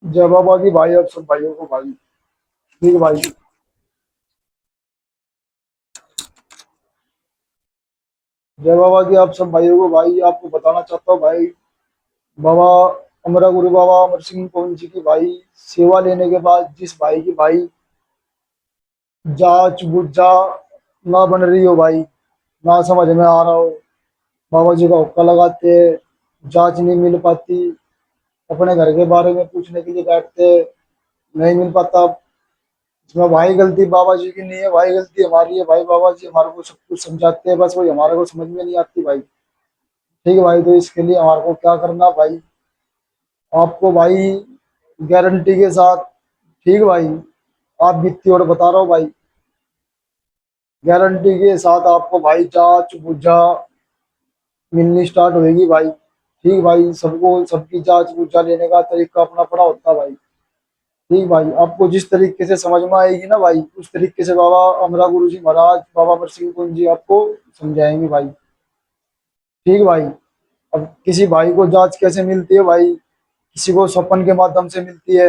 जय बाबा की भाई, अब सब भाइयों को भाई। ठीक भाई। जय बाबा की आप सब भाइयों को भाई, आपको बताना चाहता हूँ भाई। बाबा अमरा गुरु बाबा अमर सिंह पवन जी की भाई सेवा लेने के बाद जिस भाई की भाई जाच बुझा ना बन रही हो भाई, ना समझ में आ रहा हो, बाबा जी का हुक्का लगाते, जांच नहीं मिल पाती, अपने घर के बारे में पूछने के लिए बैठते, नहीं मिल पाता। इसमें भाई गलती बाबा जी की नहीं है, भाई गलती हमारी है भाई। बाबा जी हमारे को सब कुछ समझाते हैं, बस वही हमारे को समझ में नहीं आती भाई। ठीक है भाई, तो इसके लिए हमारे को क्या करना भाई? आपको भाई गारंटी के साथ, ठीक भाई, आप बीतती और बता रहा हूँ भाई, गारंटी के साथ आपको भाई जांच बुझा मिलनी स्टार्ट होगी भाई। ठीक भाई, सबको सबकी जांच बुझा लेने का तरीका अपना पड़ा होता है भाई। ठीक भाई, आपको जिस तरीके से समझ में आएगी ना भाई, उस तरीके से बाबा अमरा गुरु जी महाराज बाबा बरसिंह कुंज जी आपको समझाएंगे भाई। ठीक भाई। अब किसी भाई को जांच कैसे मिलती है भाई? किसी को सपन के माध्यम से मिलती है,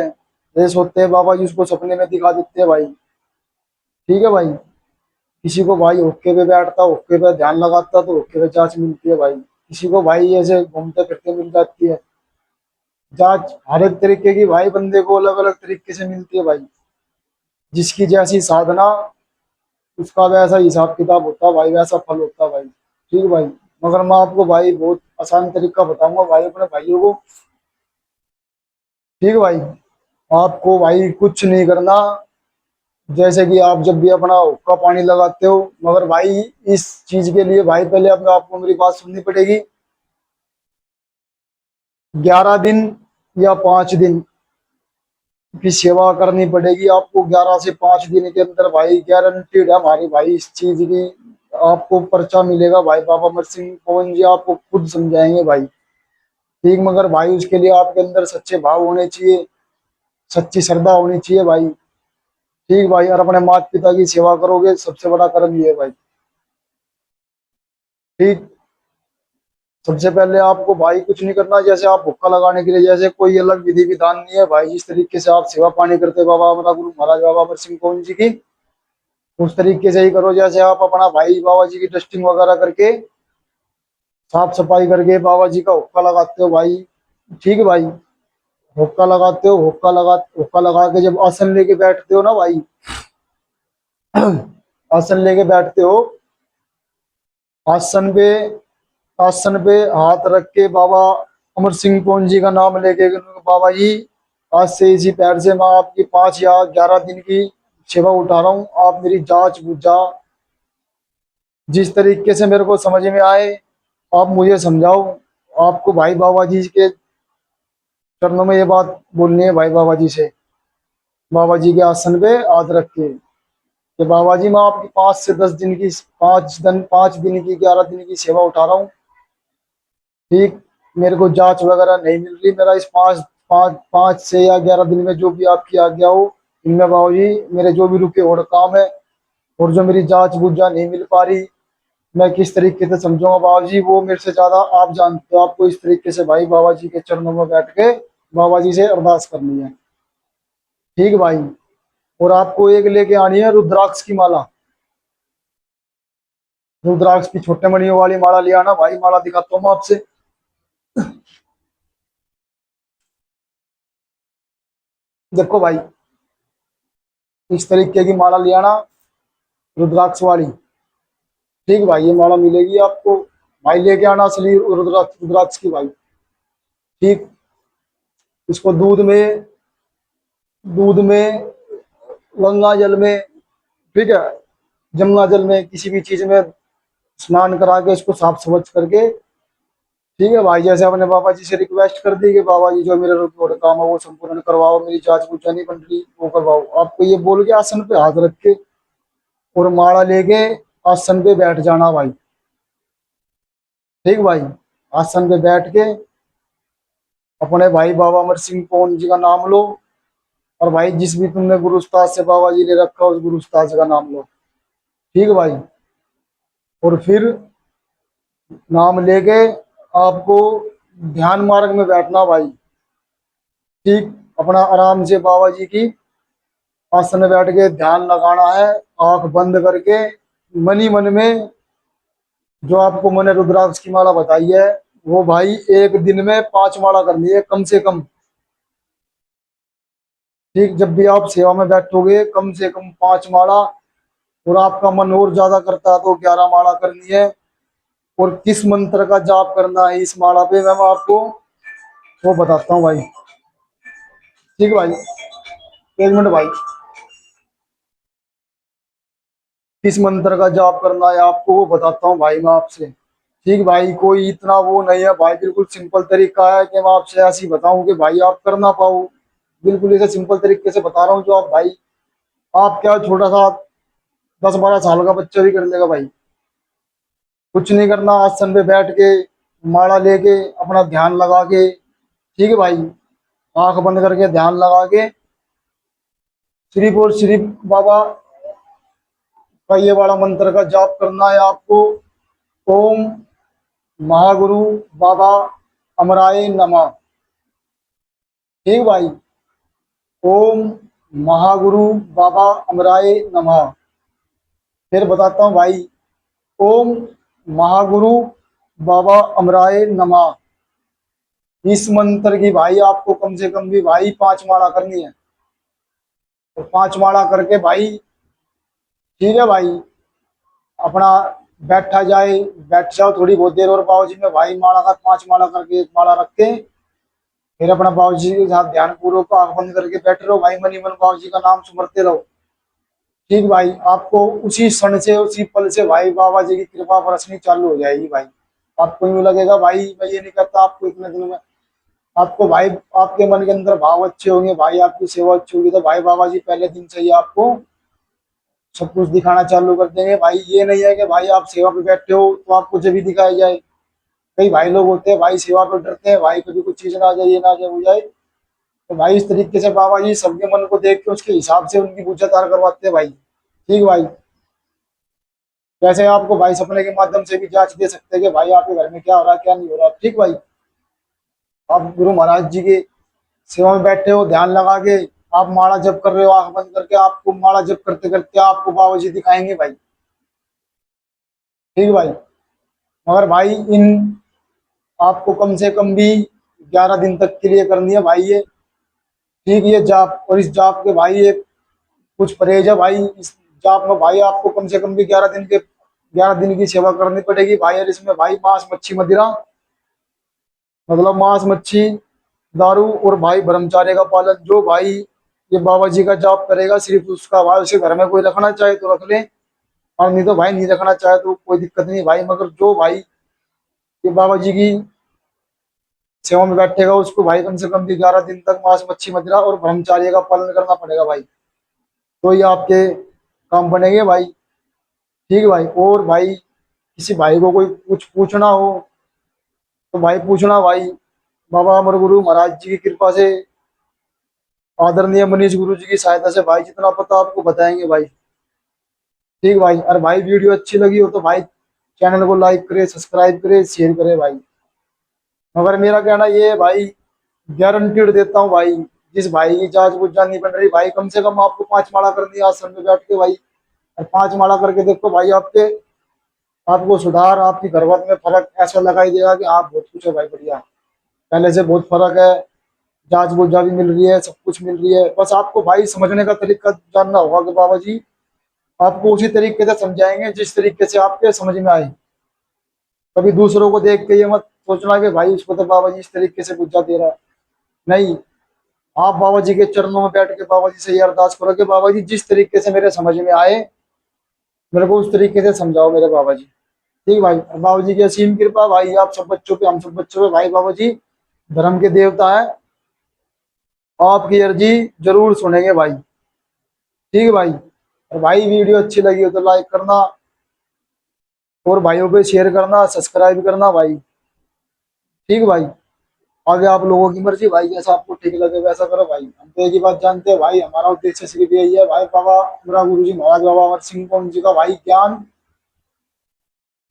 रेस होते हैं बाबा जी उसको सपने में दिखा देते हैं भाई। ठीक है भाई। किसी को भाई होक्के पे बैठता, होक्के पे ध्यान लगाता तो होक्के पे जांच मिलती है भाई। किसी को भाई ऐसे घूमते फिरते मिल जाती है जांच। हर एक तरीके की भाई बंदे को अलग अलग तरीके से मिलती है भाई। जिसकी जैसी साधना, उसका वैसा हिसाब किताब होता है भाई, वैसा फल होता है भाई। ठीक भाई। मगर मैं आपको भाई बहुत आसान तरीका बताऊंगा भाई अपने भाइयों को। ठीक भाई। आपको भाई कुछ नहीं करना, जैसे कि आप जब भी अपना हुक्का पानी लगाते हो, मगर भाई इस चीज के लिए भाई पहले अपने आपको मेरी बात सुननी पड़ेगी। 11 दिन या 5 दिन की सेवा करनी पड़ेगी आपको। 11 से 5 दिन के अंदर भाई गारंटीड है हमारी भाई इस चीज की, आपको पर्चा मिलेगा भाई। बाबा अमर सिंह पवन जी आपको खुद समझाएंगे भाई। ठीक, मगर भाई उसके लिए आपके अंदर सच्चे भाव होने चाहिए, सच्ची श्रद्धा होनी चाहिए भाई। ठीक भाई, और अपने माता पिता की सेवा करोगे, सबसे बड़ा कर्म ये है भाई। ठीक। सबसे पहले आपको भाई कुछ नहीं करना, जैसे आप हुक्का लगाने के लिए जैसे कोई अलग विधि विधान नहीं है भाई। जिस तरीके से आप सेवा पानी करते हो बाबा हमारा गुरु महाराज बाबा अमर सिंह पवन जी की, उस तरीके से ही करो। जैसे आप अपना भाई बाबा जी की डस्टिंग वगैरह करके, साफ सफाई करके बाबा जी का हुक्का लगाते हो भाई। ठीक है भाई। हुक्का लगाते हो, हुक्का लगा के जब आसन लेके बैठते हो ना भाई, आसन लेके बैठते हो, आसन पे, आसन पे हाथ रख के बाबा अमर सिंह पवन जी का नाम लेके, बाबा जी आज से इसी पैर से मैं आपकी 5 या 11 दिन की सेवा उठा रहा हूँ, आप मेरी जांच बुझा, जिस तरीके से मेरे को समझ में आए आप मुझे समझाओ। आपको भाई बाबा जी के चरणों में ये बात बोलनी है भाई। बाबा जी से, बाबा जी के आसन पे हाथ रख के कि बाबा जी मैं आपकी 5 से 10 दिन की, 5 दिन की 11 दिन की सेवा उठा रहा हूँ। ठीक। मेरे को जांच वगैरह नहीं मिल रही, मेरा इस 5 से या 11 दिन में जो भी आपकी आज्ञा हो, इनमें बाबू जी मेरे जो भी रुके और काम है, और जो मेरी जांच बुझा नहीं मिल पा रही, मैं किस तरीके से समझूंगा बाबा जी, वो मेरे से ज्यादा आप जानते हो। आपको इस तरीके से भाई बाबा जी के चरणों में बैठ के बाबा जी से अरदास करनी है। ठीक भाई। और आपको एक लेके आनी है रुद्राक्ष की माला। रुद्राक्ष की छोटे मणियों वाली माला ले आना भाई। माला दिखाता हूँ मैं आपसे। देखो भाई, इस तरीके की माला ले आना, रुद्राक्ष वाली। ठीक भाई, ये माला मिलेगी आपको भाई, लेके आना असली रुद्राक्ष, रुद्राक्ष की भाई। ठीक। इसको दूध में गंगा जल में, ठीक है, जमुना जल में, किसी भी चीज में स्नान करा के इसको साफ स्वच्छ करके, ठीक है भाई, जैसे अपने बाबा जी से रिक्वेस्ट कर दी कि बाबा जी जो मेरे रोड काम है वो संपूर्ण करवाओ, मेरी जांच पूछा नहीं बन रही वो करवाओ, आपको ये बोल के आसन पे हाथ रख के और माला लेके आसन पे बैठ जाना भाई। ठीक भाई। आसन पे बैठ के अपने भाई बाबा अमर सिंह पवन जी का नाम लो, और भाई जिस भी तुमने गुरु उस्ताद से बाबा जी ने रखा उस गुरु उस्ताद का नाम लो। ठीक भाई। और फिर नाम लेके आपको ध्यान मार्ग में बैठना भाई। ठीक। अपना आराम से बाबा जी की आसन में बैठ के ध्यान लगाना है, आंख बंद करके। मन ही मन में जो आपको मैंने रुद्राक्ष की माला बताई है, वो भाई एक दिन में 5 माला करनी है कम से कम। ठीक, जब भी आप सेवा में बैठोगे कम से कम 5 माला। और आपका मन और ज्यादा करता है तो 11 माला करनी है। और किस मंत्र का जाप करना है इस माला पे मैं आपको वो बताता हूँ भाई। ठीक है भाई, 1 मिनट भाई। किस मंत्र का जाप करना है आपको वो बताता हूँ भाई मैं आपसे। ठीक भाई, कोई इतना वो नहीं है भाई, बिल्कुल सिंपल तरीका है कि मैं आपसे ऐसी बताऊं कि भाई आप कर ना पाओ। बिल्कुल ऐसे सिंपल तरीके से बता रहा हूँ जो आप भाई, आप क्या छोटा सा 10-12 साल का बच्चा भी कर लेगा भाई। कुछ नहीं करना, आसन पे बैठ के माला लेके अपना ध्यान लगा के, ठीक है भाई, आंख बंद करके ध्यान लगा के सिर्फ और सिर्फ बाबा का ये वाला मंत्र का जाप करना है आपको। ओम महागुरु बाबा अमराय नमः। ठीक भाई, ओम महागुरु बाबा अमराय नमः। फिर बताता हूँ भाई, ओम महागुरु बाबा अमराय नमः। इस मंत्र की भाई आपको कम से कम भी भाई 5 माला करनी है। तो 5 माला करके भाई, ठीक है भाई, अपना बैठा जाए, बैठ जाओ थोड़ी बहुत देर और बाबू जी में भाई, माला का 5 माला करके एक माला रख के फिर अपना बाबू जी के साथ ध्यान पूर्वक आंख बंद करके बैठे रहो भाई, मन ही मन बाबू जी का नाम सुमरते रहो। ठीक भाई, आपको उसी क्षण से उसी पल से भाई बाबा जी की कृपा बरसनी चालू हो जाएगी भाई। आपको यूं लगेगा भाई, मैं ये नहीं कहता आपको इतने दिनों में, आपको भाई आपके मन के अंदर भाव अच्छे होंगे भाई, आपकी सेवा अच्छी होगी तो भाई बाबा जी पहले दिन से ही आपको सब कुछ दिखाना चालू कर देंगे भाई। ये नहीं है कि भाई आप सेवा पे बैठे हो तो आपको जब भी दिखाया जाए। कई भाई लोग होते हैं भाई सेवा पे डरते हैं भाई, कभी कुछ चीज ना आ जाए, ये ना आ जाए हो जाए। तो भाई इस तरीके से बाबा जी सबके मन को देख के उसके हिसाब से उनकी पूजा तार करवाते हैं भाई। ठीक भाई, वैसे आपको भाई सपने के माध्यम से भी जांच दे सकते हैं कि भाई आपके घर में क्या हो रहा है क्या नहीं हो रहा। ठीक भाई, आप गुरु महाराज जी के सेवा में बैठे हो ध्यान लगा के, आप माला जप कर रहे हो आंख बंद करके, आपको माला जप करते करते आपको बाबा जी दिखाएंगे भाई। ठीक भाई, मगर भाई इन आपको कम से कम भी 11 दिन तक के लिए करनी है भाई ये। ठीक, ये जाप और इस जाप के भाई एक कुछ परहेज है भाई। इस जाप में भाई आपको कम से कम भी 11 दिन की सेवा करनी पड़ेगी भाई। और इसमें भाई मांस मच्छी मदिरा, मतलब मांस मच्छी दारू और भाई ब्रह्मचार्य का पालन, जो भाई ये बाबा जी का जाप करेगा सिर्फ उसका भाई, उसे घर में कोई रखना चाहे तो रख ले, और नहीं तो भाई नहीं रखना चाहे तो कोई दिक्कत नहीं भाई। मगर जो भाई ये बाबा जी की सेवा में बैठेगा उसको भाई कम से कम भी 11 दिन तक मांस मच्छी मदिरा और ब्रह्मचार्य का पालन करना पड़ेगा भाई। तो ये आपके काम बनेंगे भाई। ठीक है भाई, और भाई किसी भाई को कोई कुछ पूछना हो तो भाई पूछना भाई, बाबा अमर गुरु महाराज जी की कृपा से, आदरणीय मनीष गुरु जी की सहायता से भाई जितना पता आपको बताएंगे भाई। ठीक भाई, और भाई वीडियो अच्छी लगी हो तो भाई चैनल को लाइक करे, सब्सक्राइब करे, शेयर करे भाई। मगर मेरा कहना ये है भाई, गारंटीड देता हूँ भाई, जिस भाई की जांच बुझ नहीं बन रही भाई, कम से कम आपको 5 माला करनी है आश्रम में बैठ के भाई। और 5 माला करके देखो भाई, आपके आपको सुधार, आपकी घरवत में फर्क ऐसा लगाई देगा कि आप बहुत कुछ है भाई, बढ़िया पहले से बहुत फर्क है। जांच बुझा भी मिल रही है, सब कुछ मिल रही है, बस आपको भाई समझने का तरीका जानना होगा कि बाबा जी आपको उसी तरीके से समझाएंगे जिस तरीके से आपके समझ में आए। कभी दूसरों को देख के ये मत सोचना कि भाई उसको तो बाबा जी इस तरीके से बुझा दे रहा है। नहीं, आप बाबा जी के चरणों में बैठ के बाबा जी से ये अरदास करो कि बाबा जी जिस तरीके से मेरे समझ में आए मेरे को उस तरीके से समझाओ मेरे बाबा जी। ठीक भाई, बाबा जी की असीम कृपा भाई आप सब बच्चों पे, हम सब बच्चों पे भाई। बाबा जी धर्म के देवता है, आपकी अर्जी जरूर सुनेंगे भाई। ठीक है भाई, और भाई वीडियो अच्छी लगी हो तो लाइक करना और भाइयों पे शेयर करना, सब्सक्राइब करना भाई। ठीक है भाई, आगे आप लोगों की मर्जी भाई, जैसा आपको ठीक लगे वैसा करो भाई। हम तो एक ही बात जानते हैं भाई, हमारा उद्देश्य सिर्फ यही है भाई, बाबा मेरा गुरु जी महाराज बाबा अमर सिंह पवन जी का भाई ज्ञान,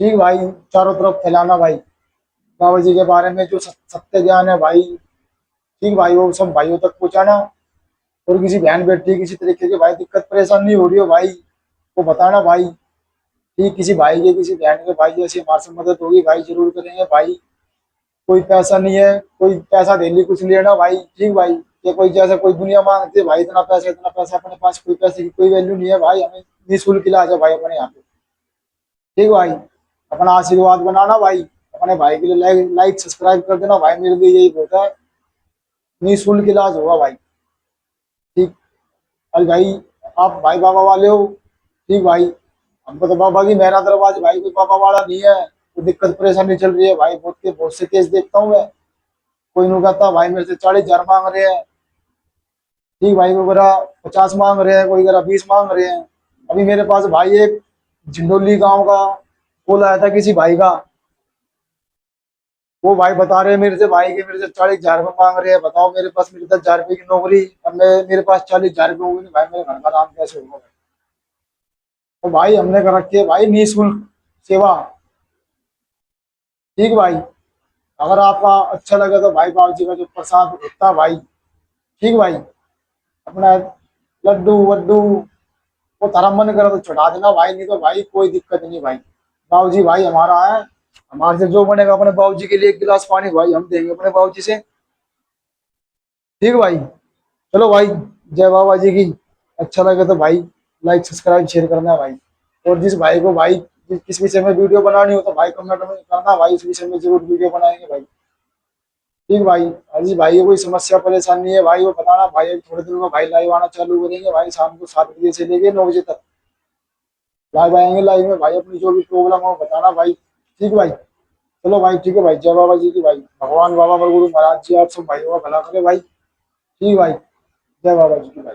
ठीक भाई, चारों तरफ फैलाना भाई। बाबा जी के बारे में जो सत्य ज्ञान है भाई, ठीक भाई, वो सब भाइयों तक पहुंचाना। और किसी बहन बेटी किसी तरीके की भाई दिक्कत परेशानी हो रही हो भाई, वो बताना भाई। ठीक, किसी भाई के किसी बहन के भाई जैसे हमारे से मदद होगी भाई, जरूर करेंगे भाई। कोई पैसा नहीं है, कोई पैसा दे लिए कुछ लेना भाई, ठीक भाई। ये कोई जैसा कोई दुनिया मांगती है भाई, इतना पैसा अपने पास, कोई पैसे की कोई वैल्यू नहीं है भाई, हमें निःशुल्क इलाज है भाई अपने यहाँ पे। ठीक भाई, अपना आशीर्वाद बनाना भाई, अपने भाई के लिए लाइक लाइक सब्सक्राइब कर देना भाई, मेरे लिए यही बहुत है। निःशुल्क इलाज होगा भाई। ठीक। अरे भाई, आप भाई बाबा वाले हो, ठीक भाई। हमको तो बाबा की मेहरा दरबार भाई, कोई बाबा वाला नहीं है। कोई दिक्कत परेशानी चल रही है भाई, बहुत से केस देखता हूँ मैं। कोई नु कहता भाई मेरे से 40,000 मांग रहे हैं, ठीक भाई, कोई करा 50 मांग रहे हैं, कोई करा 20 मांग रहे हैं। अभी मेरे पास भाई एक झिंडोली गांव का कॉल आया था किसी भाई का। वो भाई बता रहे हैं मेरे से भाई के मेरे से 40,000 रुपये मांग रहे हैं। बताओ, मेरे पास मेरे 10,000 रुपये की नौकरी, अब मैं मेरे पास 40,000 रुपये होगी नहीं भाई, मेरे घर का नाम कैसे होगा भाई? तो भाई हमने कर रखी है भाई निःशुल्क सेवा। ठीक भाई, अगर आपका अच्छा लगे तो भाई बाबू जी का जो प्रसाद होता है भाई, ठीक भाई, अपना लड्डू वड्डू, वो तारा मन करे तो चढ़ा देना भाई, नहीं तो भाई कोई दिक्कत नहीं भाई। बाबू जी भाई हमारा है, हमारे से जो बनेगा अपने बाबू जी के लिए 1 गिलास पानी भाई हम देंगे अपने बाबू जी से। ठीक भाई, चलो भाई, जय बाबा जी की। अच्छा लगे तो भाई लाइक सब्सक्राइब शेयर करना भाई। और जिस भाई को भाई किस विषय में वीडियो बनानी हो तो भाई कमेंट में करना भाई, उस विषय में जरूर वीडियो बनाएंगे भाई। ठीक भाई, अजी भाई को कोई समस्या परेशानी है भाई, वो बताना भाई, अभी थोड़े दिनों में भाई लाइव आना चालू करेंगे भाई, शाम को 7 बजे से लेके 9 बजे तक लाइव आएंगे। लाइव में भाई अपनी जो भी प्रॉब्लम हो बताना भाई। ठीक भाई, चलो भाई, ठीक है भाई, जय बाबा जी की भाई, भगवान बाबा गुरु महाराज जी आप सब भाइयों का भला करे भाई। ठीक भाई, जय बाबा जी की भाई।